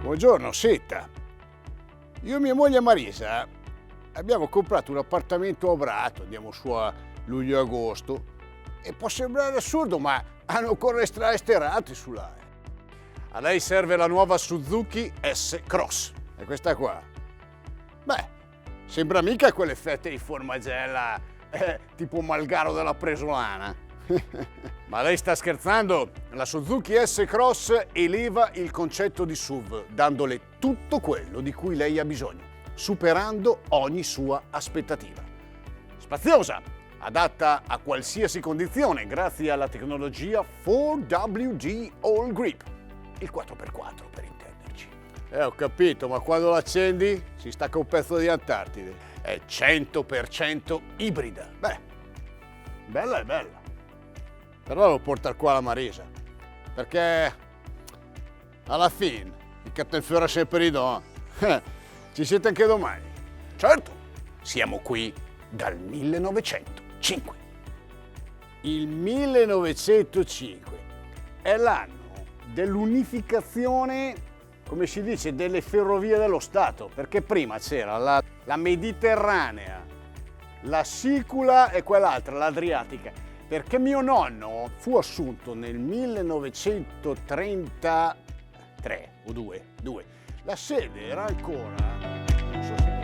Buongiorno, senta. Io e mia moglie Marisa abbiamo comprato un appartamento a Prato, andiamo su a luglio-agosto e può sembrare assurdo, ma hanno ancora esterati su là. A lei serve la nuova Suzuki S-Cross, è questa qua. Beh, sembra mica quell'effetto di formagella tipo Malgaro della Presolana. Ma lei sta scherzando? La Suzuki S-Cross eleva il concetto di SUV, dandole tutto quello di cui lei ha bisogno, superando ogni sua aspettativa. Spaziosa, adatta a qualsiasi condizione grazie alla tecnologia 4WD All Grip, il 4x4 per intenderci. Ho capito, ma quando l'accendi si stacca un pezzo di Antartide. È 100% ibrida. Beh, bella è bella. Però devo portare qua la Marisa, perché alla fine il cattenfiore è sempre di do. Ci siete anche domani? Certo, siamo qui dal 1905. Il 1905 è l'anno dell'unificazione, come si dice, delle ferrovie dello Stato, perché prima c'era la Mediterranea, la Sicula e quell'altra, l'Adriatica. Perché mio nonno fu assunto nel 1933 o 2. La sede era ancora, non so se